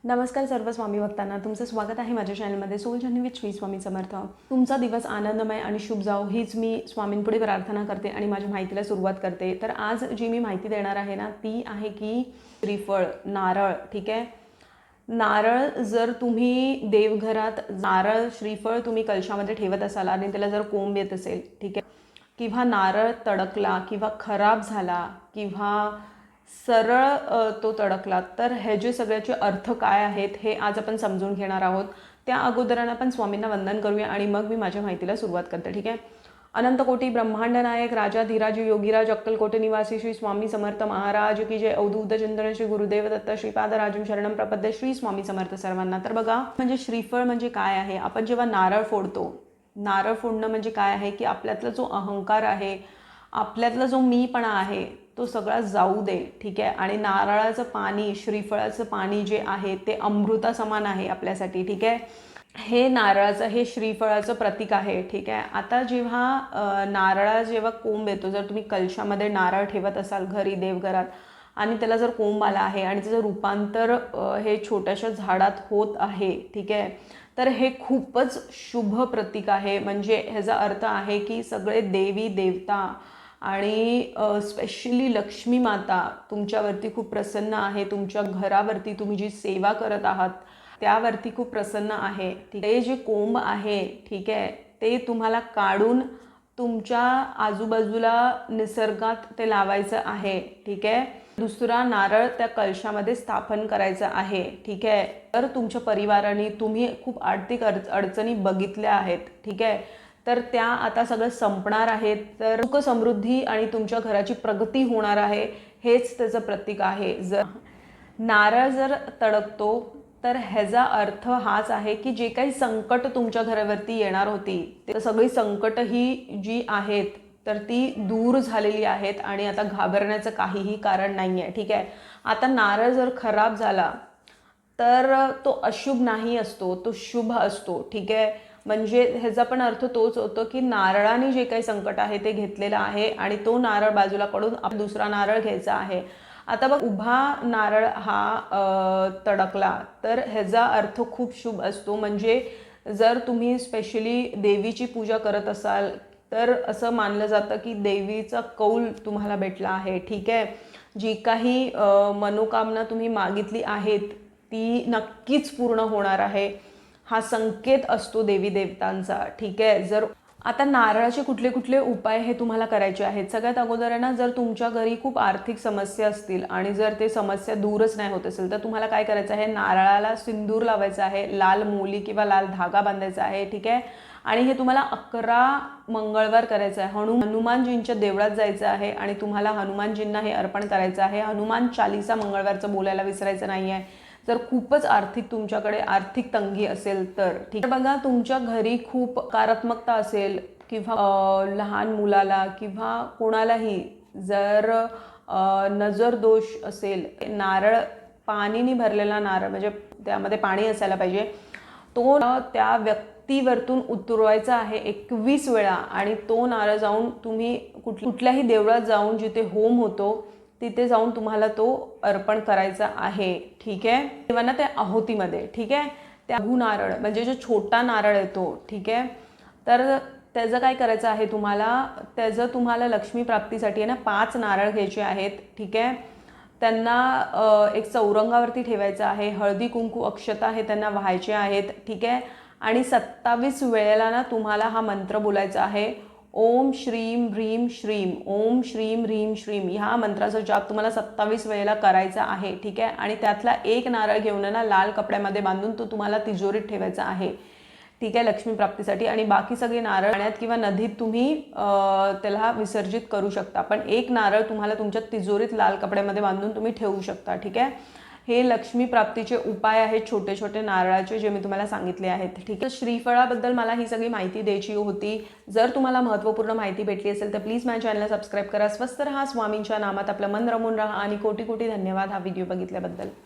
नमस्कार सर्व स्वामी भक्तांना, तुमचं स्वागत आहे माझ्या चॅनलमध्ये soul journey with Shri Swami Samarth. तुमचा दिवस आनंदमय आणि शुभ जाओ हीच मी स्वामींपुढे प्रार्थना करते आणि माझ्या माहितीला सुरुवात करते। तर आज जी मी माहिती देणार आहे ना ती आहे की श्रीफळ, नारळ। ठीक आहे, नारळ जर तुम्ही देवघरात नारळ श्रीफळ तुम्ही कलशामध्ये ठेवत असाल आणि त्याला जर कोंब येत असेल, ठीक आहे, किंवा नारळ तडकला किंवा खराब झाला किंवा सरळ तो तडकला, तर हे जे सगळ्याचे अर्थ काय आहेत हे आज आपण समजून घेणार आहोत। त्या अगोदर आपण स्वामींना वंदन करूया आणि मग मी माझ्या माहितीला सुरुवात करते। ठीक आहे, अनंत कोटी ब्रह्मांड नायक राजा धीराज योगीराज अक्कलकोटे निवासी श्री स्वामी समर्थ महाराज की जय। अवधूत चिंतन श्री गुरुदेव दत्त श्रीपाद राजू शरणम प्रपद्य श्री स्वामी समर्थ सर्वांना। तर बघा, म्हणजे श्रीफळ म्हणजे काय आहे। आपण जेव्हा नारळ फोडतो, नारळ फोडणं म्हणजे काय आहे की आपल्यातला जो अहंकार आहे, आपल्यातला जो मीपणा आहे तो सगळा जाऊ दे। ठीक आहे, आणि नारळाचं पाणी, श्रीफळाचं पाणी जे आहे ते अमृता समान आहे आपल्यासाठी। ठीक आहे, हे नारळाचं, हे श्रीफळाचं प्रतीक आहे। ठीक आहे, आता जेव्हा जेव्हा कोंब येतो, जर तुम्ही कलशामध्ये नारळ ठेवत असाल घरी देवघरात आणि त्याला जर कोंब आला आहे आणि त्याचं रूपांतर हे छोट्याशा झाडात होत आहे, ठीक आहे, तर हे खूपच शुभ प्रतीक आहे। म्हणजे ह्याचा अर्थ आहे की सगळे देवी देवता आणि स्पेशली लक्ष्मी माता तुमच्यावरती खूप प्रसन्न आहे। तुमच्या घरावरती तुम्ही जी सेवा करत आहात त्यावरती खूप प्रसन्न आहे। ठीक आहे, जे कोंब आहे, ठीक आहे, ते तुम्हाला काढून तुमच्या आजूबाजूला निसर्गात ते लावायचं आहे। ठीक आहे, दुसरा नारळ त्या कलशामध्ये स्थापन करायचा आहे। ठीक आहे, तर तुमच्या परिवाराने तुम्ही खूप आर्थिक अडचणी बघितल्या आहेत, ठीक आहे, तर त्या आता सगळं संपणार आहेत। तर सुख समृद्धी आणि तुमच्या घराची प्रगती होणार आहे, हेच त्याचं प्रतीक आहे। जर नारळ जर तडकतो तर ह्याचा अर्थ हाच आहे की जे काही संकट तुमच्या घरावरती येणार होती ते सगळी संकट ही जी आहेत तर ती दूर झालेली आहेत आणि आता घाबरण्याचं काहीही कारण नाही आहे। ठीक आहे, आता नारळ जर खराब झाला तर तो अशुभ नाही असतो, तो शुभ असतो। ठीक आहे, म्हणजे ह्याचा पण अर्थ तोच होतो की नारळाने जे काही संकट आहे ते घेतलेलं आहे आणि तो नारळ बाजूला पडून दुसरा नारळ घ्यायचा आहे। आता बघ, उभा नारळ हा तडकला तर ह्याचा अर्थ खूप शुभ असतो। म्हणजे जर तुम्ही स्पेशली देवीची पूजा करत असाल तर असं मानलं जातं की देवीचा कौल तुम्हाला भेटला आहे। ठीक आहे, जी काही मनोकामना तुम्ही मागितली आहेत ती नक्कीच पूर्ण होणार आहे, हा संकेत असतो देवी देवतांचा। ठीक आहे, जर आता नारळाचे कुठले कुठले उपाय हे तुम्हाला करायचे आहेत। सगळ्यात अगोदर ना, जर तुमच्या घरी खूप आर्थिक समस्या असतील आणि जर ते समस्या दूरच नाही होत असेल तर तुम्हाला काय करायचं आहे, नारळाला सिंदूर लावायचं आहे, लाल मोली किंवा लाल धागा बांधायचा आहे। ठीक आहे, आणि हे तुम्हाला 11 मंगळवार करायचं आहे। हनुमानजींच्या देवळात जायचं आहे आणि तुम्हाला हनुमानजींना हे अर्पण करायचं आहे। हनुमान चालीसा मंगळवारचं बोलायला विसरायचं नाही आहे, जर खूपच तुमच्याकडे आर्थिक तंगी असेल तर। ठीक आहे, बघा, तुमच्या घरी खूप सकारात्मकता असेल किंवा लहान मुलाला किंवा कोणालाही जर नजर दोष असेल, नारळ पाणीने भरलेला नारळ, म्हणजे त्यामध्ये पाणी असायला पाहिजे, तो त्या व्यक्तीवरतून उतरवायचा आहे 21 वेळा आणि तो नारळ जाऊन तुम्ही कुठल्याही देवळात जाऊन जिथे होम होतो तिथे जाऊन तुम्हाला तो अर्पण करायचा आहे। ठीक आहे, किंवा ना त्या आहुतीमध्ये। ठीक आहे, त्या नारळ म्हणजे जो छोटा नारळ येतो, ठीक आहे, तर त्याचं काय करायचं आहे तुम्हाला लक्ष्मी प्राप्तीसाठी आहे ना 5 नारळ घ्यायचे आहेत। ठीक आहे, त्यांना एक चौरंगावरती ठेवायचं आहे, हळदी कुंकू अक्षता हे त्यांना व्हायचे आहेत। ठीक आहे, आणि 27 वेळेला ना तुम्हाला हा मंत्र बोलायचा आहे, ओम श्रीम ह्रीम श्रीम, ओम श्रीम ह्रीम श्रीम। ह्या मंत्राचा जाप तुम्हाला 27 वेळेला करायचा आहे। ठीक आहे, आणि त्यातला एक नारळ घेऊन ना लाल कपड्यामध्ये बांधून तो तुम्हाला तिजोरीत ठेवायचा आहे। ठीक आहे, लक्ष्मी प्राप्तीसाठी। आणि बाकी सगळे नारळ पाण्यात किंवा नदीत तुम्ही त्याला विसर्जित करू शकता, पण एक नारळ तुम्हाला तुमच्या तिजोरीत लाल कपड्यामध्ये बांधून तुम्ही ठेवू शकता। ठीक आहे, हे लक्ष्मी प्राप्तीचे उपाय आहेत छोटे छोटे नारळाचे, जे मी तुम्हाला सांगितले आहेत। ठीक आहे, श्रीफळाबद्दल मला ही सगळी माहिती द्यायची होती। जर तुम्हाला महत्त्वपूर्ण माहिती भेटली असेल तर प्लीज माझ्या चॅनलला सबस्क्राईब करा। स्वस्त रहा, स्वामींच्या नामात आपलं मन रमून राहा आणि कोटी कोटी धन्यवाद हा व्हिडिओ बघितल्याबद्दल।